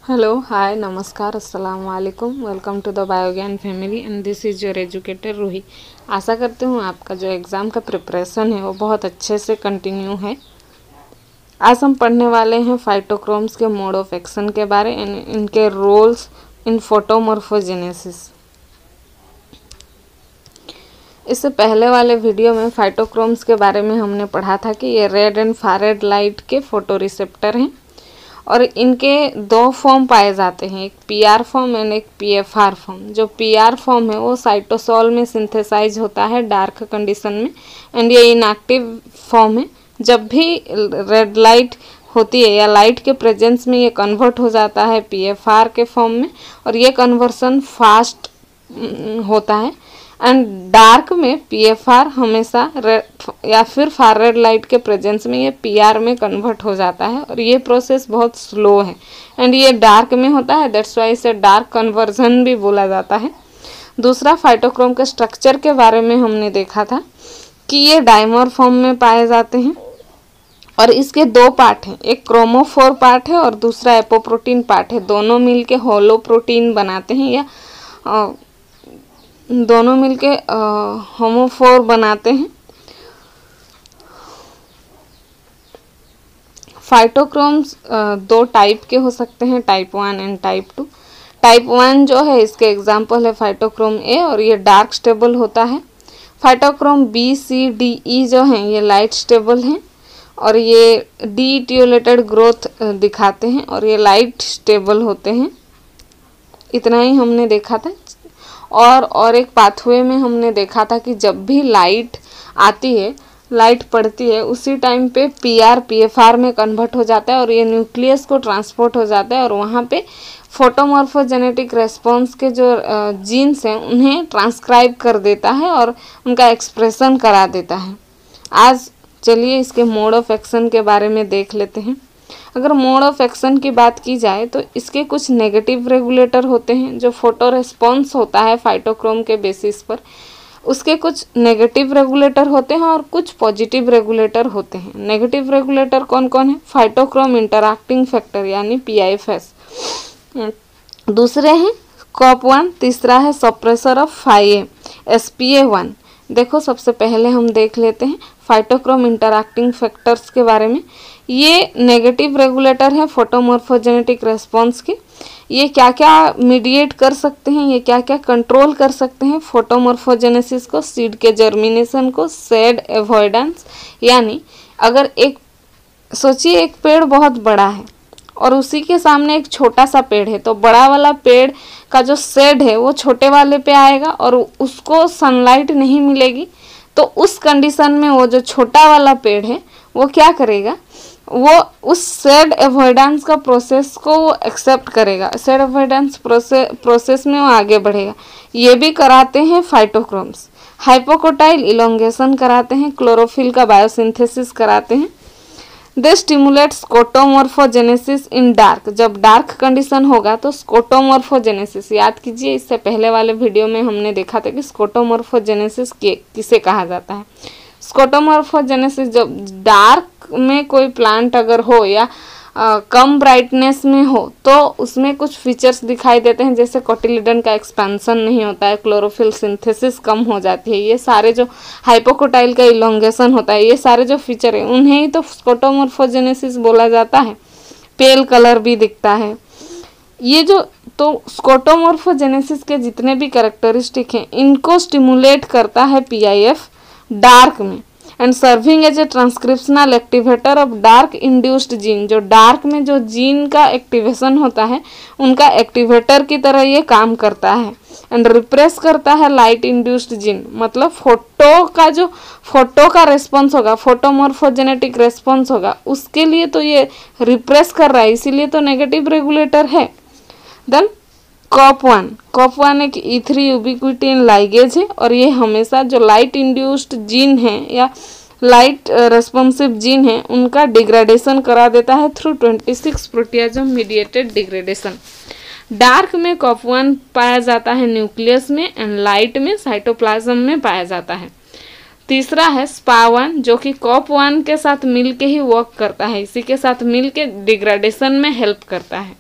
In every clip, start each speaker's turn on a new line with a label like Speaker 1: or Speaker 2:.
Speaker 1: Hello hi नमस्कार अस्सलाम वालेकुम। Welcome to the Biogyan family and this is your educator Roohi. आशा करती हूँ आपका जो एग्ज़ाम का प्रिपरेशन है वो बहुत अच्छे से कंटिन्यू है। आज हम पढ़ने वाले हैं फाइटोक्रोम्स के मोड ऑफ एक्शन के बारे एंड इनके रोल्स इन फोटोमॉर्फोजेनेसिस। इससे पहले वाले वीडियो में फाइटोक्रोम्स के बारे में हमने पढ़ा था कि ये रेड एंड इंफ्रारेड लाइट के फोटो रिसेप्टर हैं और इनके दो फॉर्म पाए जाते हैं, एक पीआर फॉर्म एंड एक पीएफआर फॉर्म। जो पीआर फॉर्म है वो साइटोसोल में सिंथेसाइज होता है डार्क कंडीशन में एंड ये इनएक्टिव फॉर्म है। जब भी रेड लाइट होती है या लाइट के प्रेजेंस में ये कन्वर्ट हो जाता है पीएफआर के फॉर्म में और ये कन्वर्सन फास्ट होता है। एंड डार्क में पीएफआर हमेशा रेड या फिर फार रेड लाइट के प्रेजेंस में ये पीआर में कन्वर्ट हो जाता है और ये प्रोसेस बहुत स्लो है एंड ये डार्क में होता है, दैट्स वाई इसे डार्क कन्वर्जन भी बोला जाता है। दूसरा, फाइटोक्रोम के स्ट्रक्चर के बारे में हमने देखा था कि ये डाइमर फॉर्म में पाए जाते हैं और इसके दो पार्ट हैं, एक क्रोमोफोर पार्ट है और दूसरा एपोप्रोटीन पार्ट है। दोनों मिलके होलो प्रोटीन बनाते हैं या दोनों मिलके होमोफोर बनाते हैं। फाइटोक्रोम्स दो टाइप के हो सकते हैं, टाइप 1 एंड टाइप 2। टाइप 1 जो है इसके एग्जांपल है फाइटोक्रोम ए और ये डार्क स्टेबल होता है। Phytochrome B C D E जो हैं ये लाइट स्टेबल हैं और ये डीइटियोलेटेड ग्रोथ दिखाते हैं और ये लाइट स्टेबल होते हैं। इतना ही हमने देखा था। और एक पाथवे में हमने देखा था कि जब भी लाइट आती है, लाइट पड़ती है, उसी टाइम पे पीआर पीएफआर में कन्वर्ट हो जाता है और ये न्यूक्लियस को ट्रांसपोर्ट हो जाता है और वहाँ पे फोटोमॉर्फोजेनेटिक रेस्पॉन्स के जो जीन्स हैं उन्हें ट्रांसक्राइब कर देता है और उनका एक्सप्रेशन करा देता है। आज चलिए इसके मोड ऑफ एक्शन के बारे में देख लेते हैं। अगर मोड ऑफ एक्शन की बात की जाए तो इसके कुछ नेगेटिव रेगुलेटर होते हैं। जो फोटो रेस्पॉन्स होता है फाइटोक्रोम के बेसिस पर, उसके कुछ नेगेटिव रेगुलेटर होते हैं और कुछ पॉजिटिव रेगुलेटर होते हैं। नेगेटिव रेगुलेटर कौन कौन है? फाइटोक्रोम इंटरैक्टिंग फैक्टर यानी पीआईएफएस, दूसरे हैं COP1, तीसरा है सप्रेसर ऑफ 5A SPA1। देखो सबसे पहले हम देख लेते हैं फाइटोक्रोम इंटरैक्टिंग फैक्टर्स के बारे में। ये नेगेटिव रेगुलेटर है फोटोमॉर्फोजेनेटिक रेस्पॉन्स के। ये क्या क्या मीडिएट कर सकते हैं, ये क्या क्या कंट्रोल कर सकते हैं? फोटोमॉर्फोजेनेसिस को, सीड के जर्मिनेशन को, शेड एवॉइडेंस। यानी अगर एक सोचिए एक पेड़ बहुत बड़ा है और उसी के सामने एक छोटा सा पेड़ है, तो बड़ा वाला पेड़ का जो शेड है वो छोटे वाले पे आएगा और उसको सनलाइट नहीं मिलेगी। तो उस कंडीशन में वो जो छोटा वाला पेड़ है वो क्या करेगा? वो उस शेड एवॉइडेंस का प्रोसेस को वो एक्सेप्ट करेगा, शेड एवॉइडेंस प्रोसेस में वो आगे बढ़ेगा। ये भी कराते हैं फाइटोक्रोम्स। हाइपोकोटाइल इलोंगेशन कराते हैं, क्लोरोफिल का बायोसिंथेसिस कराते हैं। दे स्टिमुलेट स्कोटोमॉर्फोजेनेसिस इन डार्क। जब डार्क कंडीशन होगा तो स्कोटोमॉर्फोजेनेसिस, याद कीजिए इससे पहले वाले वीडियो में हमने देखा था कि स्कोटोमॉर्फोजेनेसिस किसे कहा जाता है। स्कोटोमॉर्फोजेनेसिस जब डार्क में कोई प्लांट अगर हो या कम ब्राइटनेस में हो तो उसमें कुछ फीचर्स दिखाई देते हैं, जैसे कोटिलिडन का एक्सपेंशन नहीं होता है, क्लोरोफिल सिंथेसिस कम हो जाती है। ये सारे जो हाइपोकोटाइल का इलोंगेशन होता है, ये सारे जो फीचर है उन्हें ही तो स्कोटोमॉर्फोजेनेसिस बोला जाता है। पेल कलर भी दिखता है। ये जो तो स्कोटोमॉर्फोजेनेसिस के जितने भी कैरेक्टरिस्टिक हैं इनको स्टिमुलेट करता है पीआईएफ डार्क में and serving as a transcriptional activator of dark induced gene. जो डार्क में जो जीन का एक्टिवेशन होता है उनका एक्टिवेटर की तरह ये काम करता है एंड रिप्रेस करता है लाइट इंड्यूस्ड जीन। मतलब फोटो का रेस्पॉन्स होगा, फोटोमॉर्फोजेनेटिक रेस्पॉन्स होगा, उसके लिए तो ये रिप्रेस कर रहा है, इसीलिए तो नेगेटिव रेगुलेटर है। देन COP1 एक E3 यूबिक्विटिन लाइगेज है और ये हमेशा जो लाइट इंड्यूस्ड जीन है या लाइट रेस्पॉन्सिव जीन है उनका डिग्रेडेशन करा देता है थ्रू 26 प्रोटियाजम मीडिएटेड डिग्रेडेशन। डार्क में COP1 पाया जाता है न्यूक्लियस में एंड लाइट में साइटोप्लाज्म में पाया जाता है। तीसरा है SPA1 जो कि COP1 के साथ मिलके ही वर्क करता है, इसी के साथ मिलके डिग्रेडेशन में हेल्प करता है।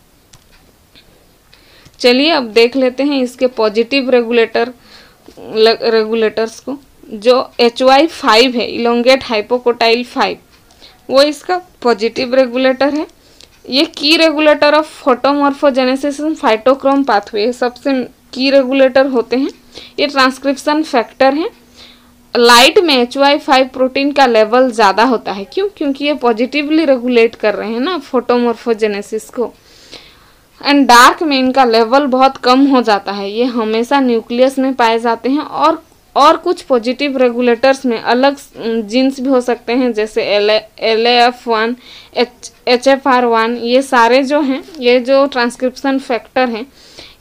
Speaker 1: चलिए अब देख लेते हैं इसके पॉजिटिव रेगुलेटर्स को। जो HY5 है, इलोंगेट हाइपोकोटाइल 5, वो इसका पॉजिटिव रेगुलेटर है। ये की regulator of photomorphogenesis and phytochrome pathway सबसे की रेगुलेटर होते हैं। ये ट्रांसक्रिप्शन फैक्टर है। लाइट में HY5 प्रोटीन का लेवल ज़्यादा होता है। क्यों? क्योंकि ये पॉजिटिवली रेगुलेट कर रहे हैं ना फोटोमॉर्फोजेनेसिस को। एंड डार्क में इनका लेवल बहुत कम हो जाता है। ये हमेशा न्यूक्लियस में पाए जाते हैं। और कुछ पॉजिटिव रेगुलेटर्स में अलग जीन्स भी हो सकते हैं, जैसे LAF1, HFR1। ये सारे जो हैं, ये जो ट्रांसक्रिप्शन फैक्टर हैं,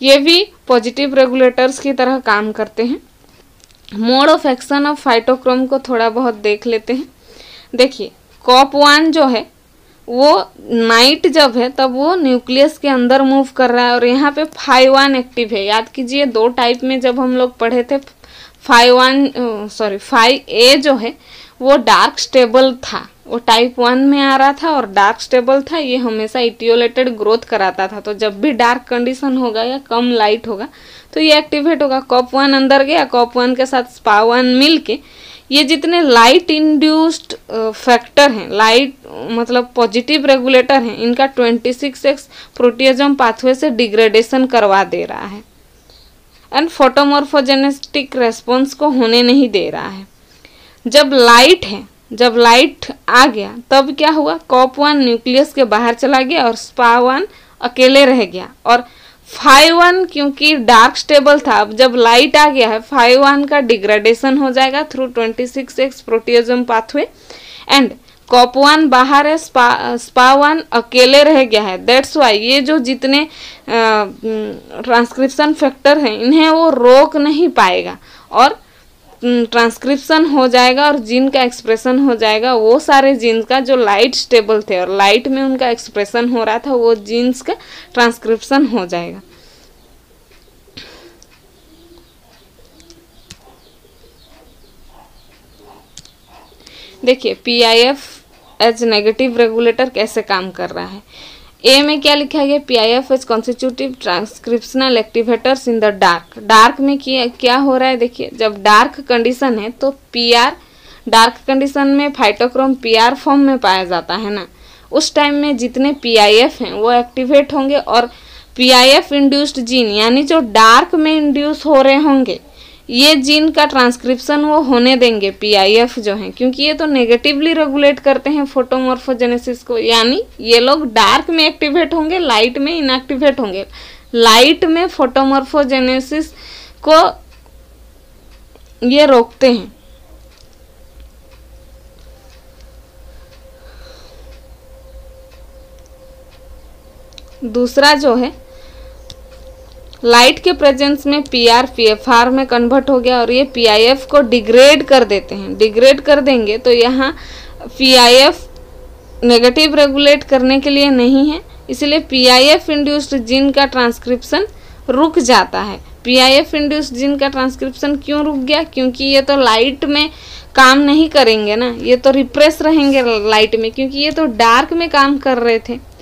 Speaker 1: ये भी पॉजिटिव रेगुलेटर्स की तरह काम करते हैं। Mode of action of phytochrome को थोड़ा बहुत देख लेते हैं। देखिए, COP1 जो है वो नाइट जब है तब वो न्यूक्लियस के अंदर मूव कर रहा है, और यहाँ पे 5-1 एक्टिव है। याद कीजिए, 2 टाइप में जब हम लोग पढ़े थे, 5A जो है वो डार्क स्टेबल था, वो टाइप 1 में आ रहा था और डार्क स्टेबल था। ये हमेशा इटियोलेटेड ग्रोथ कराता था। तो जब भी डार्क कंडीशन होगा या कम लाइट होगा तो ये एक्टिवेट होगा। COP1 अंदर गया, COP1 के साथ SPA1 मिल के ये जितने लाइट इंड्यूस्ड फैक्टर हैं, लाइट मतलब पॉजिटिव रेगुलेटर हैं, इनका 26X प्रोटियोजम पाथवे से डिग्रेडेशन करवा दे रहा है एंड फोटोमॉर्फोजेनेटिक रेस्पॉन्स को होने नहीं दे रहा है। जब लाइट आ गया तब क्या हुआ, COP1 न्यूक्लियस के बाहर चला गया और SPA1 अकेले रह गया। और 5-1 क्योंकि डार्क स्टेबल था, अब जब लाइट आ गया है 5-1 का डिग्रेडेशन हो जाएगा through 26X प्रोटियोजम pathway and COP1 बाहर है, SPA1 अकेले रह गया है। दैट्स वाई ये जो जितने ट्रांसक्रिप्शन फैक्टर हैं इन्हें वो रोक नहीं पाएगा और ट्रांसक्रिप्शन हो जाएगा और जीन का एक्सप्रेशन हो जाएगा। वो सारे जीन्स का जो लाइट स्टेबल थे और लाइट में उनका एक्सप्रेशन हो रहा था, वो जीन्स का ट्रांसक्रिप्शन हो जाएगा। देखिए, PIF एज नेगेटिव रेगुलेटर कैसे काम कर रहा है। ए में क्या लिखा गया, PIF as constitutive transcriptional activators in the dark. Dark में क्या हो रहा है, देखिए, जब डार्क कंडीशन है तो PR, डार्क कंडीशन में फाइटोक्रोम PR फॉर्म में पाया जाता है ना, उस टाइम में जितने PIF हैं वो एक्टिवेट होंगे और PIF इंड्यूस्ड जीन यानी जो डार्क में इंड्यूस हो रहे होंगे ये जीन का ट्रांसक्रिप्शन वो होने देंगे PIF जो हैं, क्योंकि ये तो नेगेटिवली रेगुलेट करते हैं फोटोमॉर्फोजेनेसिस को। यानी ये लोग डार्क में एक्टिवेट होंगे, लाइट में इनएक्टिवेट होंगे। लाइट में फोटोमॉर्फोजेनेसिस को ये रोकते हैं। दूसरा जो है, लाइट के प्रेजेंस में PR PFR में कन्वर्ट हो गया और ये PIF को डिग्रेड कर देते हैं। डिग्रेड कर देंगे तो यहाँ PIF नेगेटिव रेगुलेट करने के लिए नहीं है, इसलिए PIF इंड्यूस्ड जीन का ट्रांसक्रिप्शन रुक जाता है। PIF इंड्यूस्ड जीन का ट्रांसक्रिप्शन क्यों रुक गया, क्योंकि ये तो लाइट में काम नहीं करेंगे ना, ये तो रिप्रेस रहेंगे लाइट में, क्योंकि ये तो डार्क में काम कर रहे थे।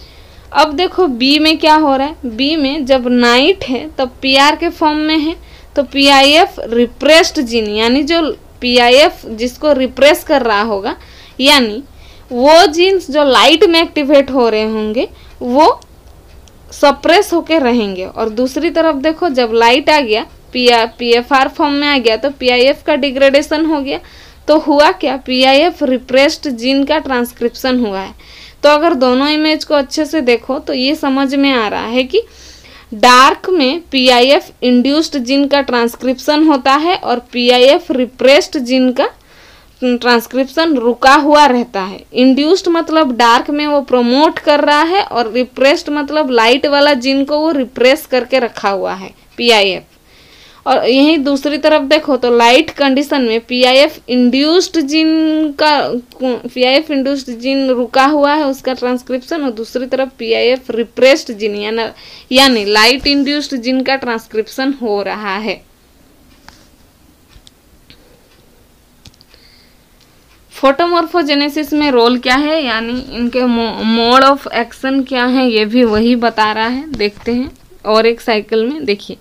Speaker 1: अब देखो B में क्या हो रहा है, B में जब नाइट है तब PR के फॉर्म में है तो PIF रिप्रेस्ड जीन यानी जो PIF जिसको रिप्रेस कर रहा होगा, यानी वो जीन्स जो लाइट में एक्टिवेट हो रहे होंगे वो सप्रेस होके रहेंगे। और दूसरी तरफ देखो, जब लाइट आ गया PFR फॉर्म में आ गया तो PIF का डिग्रेडेशन हो गया। तो हुआ क्या, PIF रिप्रेस्ड जीन का ट्रांसक्रिप्शन हुआ है। तो अगर दोनों इमेज को अच्छे से देखो तो ये समझ में आ रहा है कि डार्क में PIF इंड्यूस्ड जीन का ट्रांसक्रिप्शन होता है और PIF रिप्रेस्ड जीन का ट्रांसक्रिप्शन रुका हुआ रहता है। इंड्यूस्ड मतलब डार्क में वो प्रमोट कर रहा है और रिप्रेस्ड मतलब लाइट वाला जीन को वो रिप्रेस करके रखा हुआ है PIF। और यही दूसरी तरफ देखो तो लाइट कंडीशन में PIF इंड्यूस्ड जीन रुका हुआ है उसका ट्रांसक्रिप्शन, और दूसरी तरफ PIF रिप्रेस्ड जीन यानी लाइट इंड्यूस्ड जीन का ट्रांसक्रिप्शन हो रहा है। फोटोमॉर्फोजेनेसिस में रोल क्या है, यानी इनके मोड ऑफ एक्शन क्या है, ये भी वही बता रहा है। देखते हैं और एक साइकिल में देखिए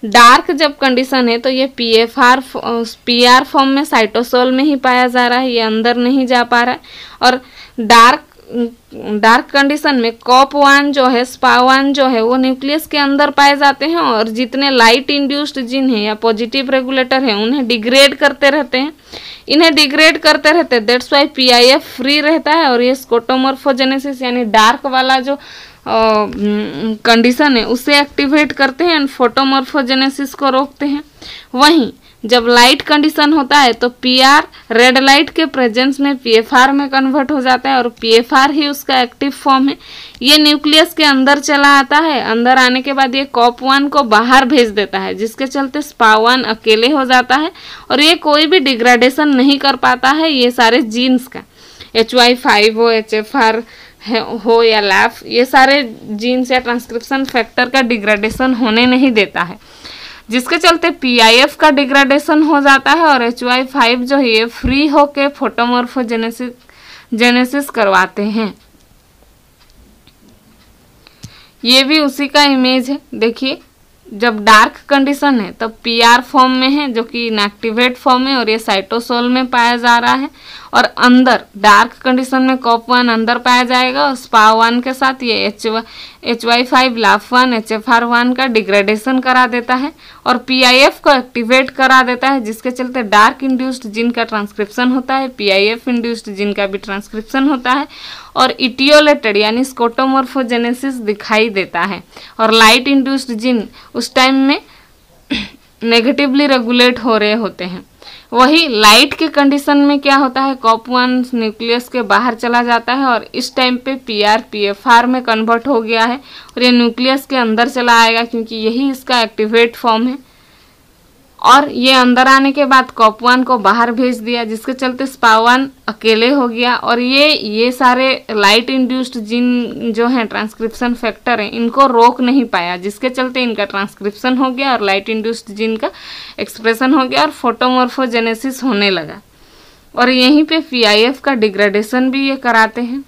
Speaker 1: डार्क जब कंडीशन है तो ये पीआर फॉर्म में साइटोसोल में ही पाया जा रहा है, ये अंदर नहीं जा पा रहा है। और डार्क कंडीशन में कॉप1 जो है SPA1 जो है वो न्यूक्लियस के अंदर पाए जाते हैं और जितने लाइट इंड्यूस्ड जीन है या पॉजिटिव रेगुलेटर है उन्हें डिग्रेड करते रहते हैं, इन्हें डिग्रेड करते रहते हैं। दैट्स वाई PIF फ्री रहता है और ये स्कोटोमॉर्फोजेनेसिस यानी डार्क वाला जो कंडीशन है उसे एक्टिवेट करते हैं एंड फोटोमॉर्फोजेनेसिस को रोकते हैं। वहीं जब लाइट कंडीशन होता है तो PR रेड लाइट के प्रेजेंस में PFR में कन्वर्ट हो जाता है और PFR ही उसका एक्टिव फॉर्म है। ये न्यूक्लियस के अंदर चला आता है, अंदर आने के बाद ये COP1 को बाहर भेज देता है जिसके चलते SPA1 अकेले हो जाता है और ये कोई भी डिग्रेडेशन नहीं कर पाता है ये सारे जीन्स का, HY5 हो, HFR हो या LAF, ये सारे जीन्स या ट्रांसक्रिप्शन फैक्टर का डिग्रेडेशन होने नहीं देता है, जिसके चलते PIF का डिग्रेडेशन हो जाता है और HY5 जो है ये फ्री होके फोटोमॉर्फोजेनेसिस करवाते हैं। ये भी उसी का इमेज है। देखिए जब डार्क कंडीशन है तब PR फॉर्म में है जो कि इनएक्टिवेट फॉर्म है और ये साइटोसोल में पाया जा रहा है और अंदर डार्क कंडीशन में COP1 अंदर पाया जाएगा और SPA1 के साथ ये HY5 LAF1 HFR1 का डिग्रेडेशन करा देता है और PIF को एक्टिवेट करा देता है जिसके चलते डार्क इंड्यूस्ड जीन का ट्रांसक्रिप्शन होता है, PIF इंड्यूस्ड जीन का भी ट्रांसक्रिप्शन होता है और इटियोलेटेड यानी स्कोटोमॉर्फोजेनेसिस दिखाई देता है और लाइट इंड्यूस्ड जीन उस टाइम में नेगेटिवली रेगुलेट हो रहे होते हैं। वही लाइट के कंडीशन में क्या होता है, COP1 न्यूक्लियस के बाहर चला जाता है और इस टाइम पे PR PFR में कन्वर्ट हो गया है और ये न्यूक्लियस के अंदर चला आएगा क्योंकि यही इसका एक्टिवेट फॉर्म है और ये अंदर आने के बाद COP1 को बाहर भेज दिया जिसके चलते SPA1 अकेले हो गया और ये सारे लाइट इंड्यूस्ड जीन जो हैं ट्रांसक्रिप्शन फैक्टर हैं इनको रोक नहीं पाया जिसके चलते इनका ट्रांसक्रिप्शन हो गया और लाइट इंड्यूस्ड जीन का एक्सप्रेशन हो गया और फोटोमॉर्फोजेनेसिस होने लगा और यहीं पे PIF का डिग्रेडेशन भी ये कराते हैं।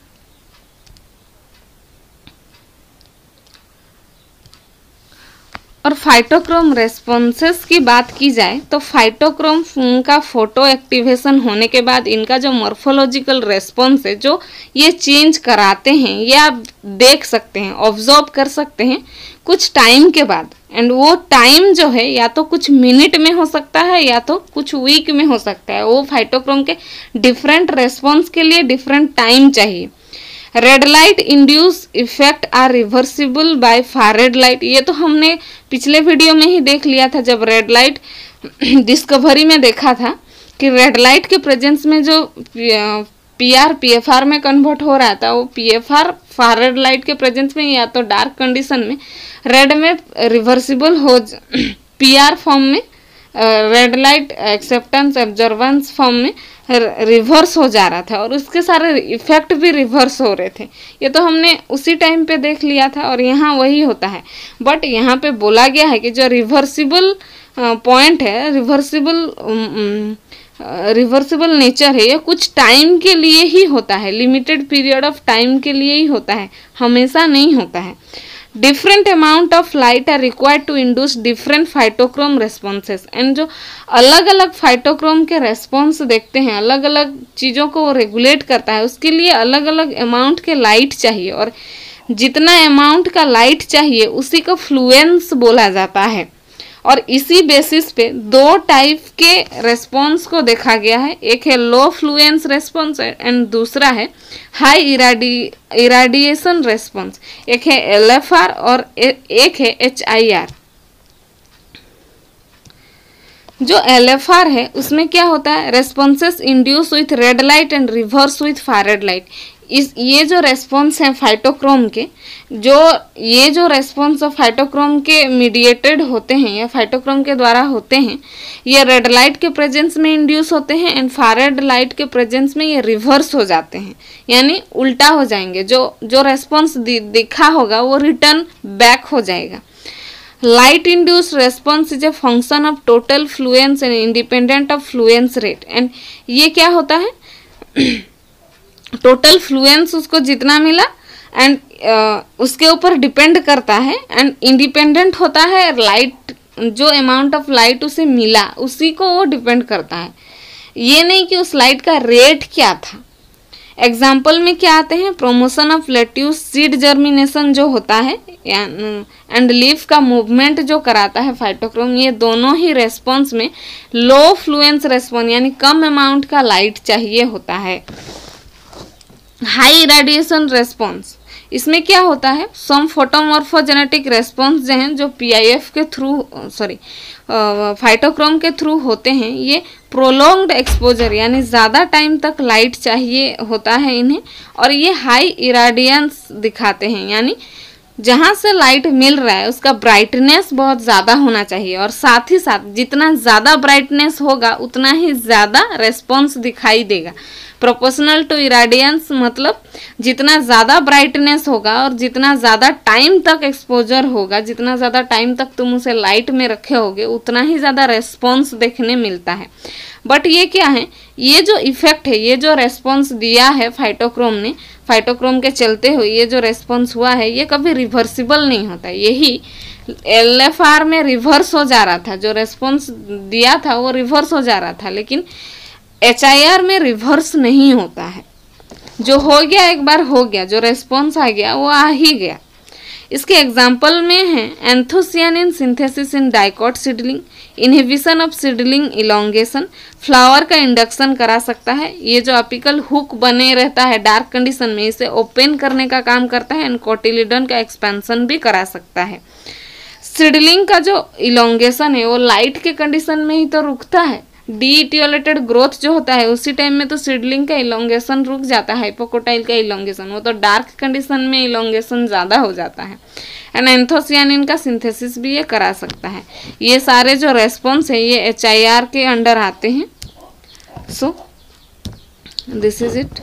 Speaker 1: और फाइटोक्रोम रेस्पॉन्सेस की बात की जाए तो फाइटोक्रोम का फोटो एक्टिवेशन होने के बाद इनका जो मॉर्फोलॉजिकल रेस्पॉन्स है जो ये चेंज कराते हैं ये आप देख सकते हैं, ऑब्जर्व कर सकते हैं कुछ टाइम के बाद। एंड वो टाइम जो है या तो कुछ मिनट में हो सकता है या तो कुछ वीक में हो सकता है। वो फाइटोक्रोम के डिफरेंट रेस्पॉन्स के लिए डिफरेंट टाइम चाहिए। Red light induce effect are reversible by far red light, ये तो हमने पिछले वीडियो में ही देख लिया था जब रेड लाइट डिस्कवरी में देखा था कि रेड लाइट के प्रेजेंस में जो PR PFR में कन्वर्ट हो रहा था वो PFR फारेड लाइट के प्रेजेंस में या तो डार्क कंडीशन में रेड में रिवर्सिबल हो PR फॉर्म में red light acceptance observance form में रिवर्स हो जा रहा था और उसके सारे इफेक्ट भी रिवर्स हो रहे थे। ये तो हमने उसी टाइम पे देख लिया था और यहाँ वही होता है। बट यहाँ पे बोला गया है कि जो रिवर्सिबल पॉइंट है, रिवर्सिबल नेचर है, ये कुछ टाइम के लिए ही होता है, लिमिटेड पीरियड ऑफ टाइम के लिए ही होता है, हमेशा नहीं होता है। Different amount of light are required to induce different phytochrome responses. And जो अलग अलग फाइटोक्रोम के रेस्पॉन्स देखते हैं, अलग अलग चीज़ों को रेगुलेट करता है, उसके लिए अलग अलग अमाउंट के लाइट चाहिए और जितना अमाउंट का लाइट चाहिए उसी को फ्लुएंस बोला जाता है। और इसी बेसिस पे दो टाइप के रेस्पॉन्स को देखा गया है, एक है लो फ्लुएंस रेस्पॉन्स एंड दूसरा है हाई इराडिएशन रेस्पॉन्स। एक है LFR और एक है HIR। जो LFR है उसमें क्या होता है, responses induce with red light and reverse with far red light. ये जो रेस्पॉन्स है फाइटोक्रोम के, ये जो रेस्पॉन्स फाइटोक्रोम के मीडिएटेड होते हैं या फाइटोक्रोम के द्वारा होते हैं, ये रेड लाइट के प्रेजेंस में इंड्यूस होते हैं एंड फारेड लाइट के प्रेजेंस में ये रिवर्स हो जाते हैं, यानी उल्टा हो जाएंगे। जो रेस्पॉन्स दिखा होगा वो रिटर्न बैक हो जाएगा। Light induced response is a function of total Fluence and independent of Fluence rate. And ये क्या होता है, टोटल फ्लुएंस उसको जितना मिला एंड उसके ऊपर डिपेंड करता है एंड इंडिपेंडेंट होता है। लाइट जो अमाउंट ऑफ लाइट उसे मिला उसी को वो डिपेंड करता है, ये नहीं कि उस लाइट का रेट क्या था। एग्जाम्पल में क्या आते हैं, promotion of lettuce, seed germination जो होता है एंड लीफ का मूवमेंट जो कराता है फाइटोक्रोम, ये दोनों ही रेस्पॉन्स में लो फ्लुएंस रेस्पॉन्स यानी कम अमाउंट का लाइट चाहिए होता है। हाई रेडिएशन रेस्पॉन्स, इसमें क्या होता है, सम फोटोमॉर्फोजेनेटिक रेस्पॉन्स जो हैं जो पीआईएफ के थ्रू फाइटोक्रोम के थ्रू होते हैं, ये प्रोलॉन्ग्ड एक्सपोजर यानी ज़्यादा टाइम तक लाइट चाहिए होता है इन्हें, और ये हाई इराडियंस दिखाते हैं यानी जहाँ से लाइट मिल रहा है उसका ब्राइटनेस बहुत ज़्यादा होना चाहिए, और साथ ही साथ जितना ज़्यादा ब्राइटनेस होगा उतना ही ज़्यादा रेस्पॉन्स दिखाई देगा। प्रोपोर्शनल टू इराडियंस मतलब जितना ज़्यादा ब्राइटनेस होगा और जितना ज़्यादा टाइम तक एक्सपोजर होगा, जितना ज़्यादा टाइम तक तुम उसे लाइट में रखे होगे उतना ही ज़्यादा रेस्पॉन्स देखने मिलता है। बट ये क्या है, ये जो इफेक्ट है, ये जो रेस्पॉन्स दिया है फाइटोक्रोम ने, फाइटोक्रोम के चलते हुए ये जो रेस्पॉन्स हुआ है ये कभी रिवर्सिबल नहीं होता। यही LFR में रिवर्स हो जा रहा था, जो रेस्पॉन्स दिया था वो रिवर्स हो जा रहा था, लेकिन HIR में रिवर्स नहीं होता है। जो हो गया एक बार हो गया, जो रेस्पॉन्स आ गया वो आ ही गया। इसके एग्जाम्पल में है anthocyanin synthesis in dicot seedling, inhibition of seedling elongation, flower का इंडक्शन करा सकता है। ये जो अपिकल हुक बने रहता है डार्क कंडीशन में, इसे ओपन करने का काम करता है एंड कोटिलिडन का एक्सपेंशन भी करा सकता है। सीडलिंग का जो इलोंगेशन है वो लाइट के कंडीशन में ही तो रुकता है। डीइटियोलेटेड ग्रोथ जो होता है उसी टाइम में तो सीडलिंग का इलोंगेशन रुक जाता है, हाइपोकोटाइल का इलोंगेशन, वो तो डार्क कंडीशन में इलोंगेशन ज़्यादा हो जाता है। एंड एंथोसियानिन का सिंथेसिस भी ये करा सकता है। ये सारे जो रेस्पॉन्स है ये HIR के अंडर आते हैं। So this is it.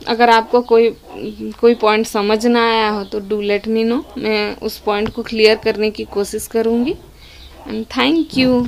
Speaker 1: अगर आपको कोई पॉइंट समझ ना आया हो तो डू लेट मी नो, मैं उस पॉइंट को क्लियर करने की कोशिश करूँगी। And thank you.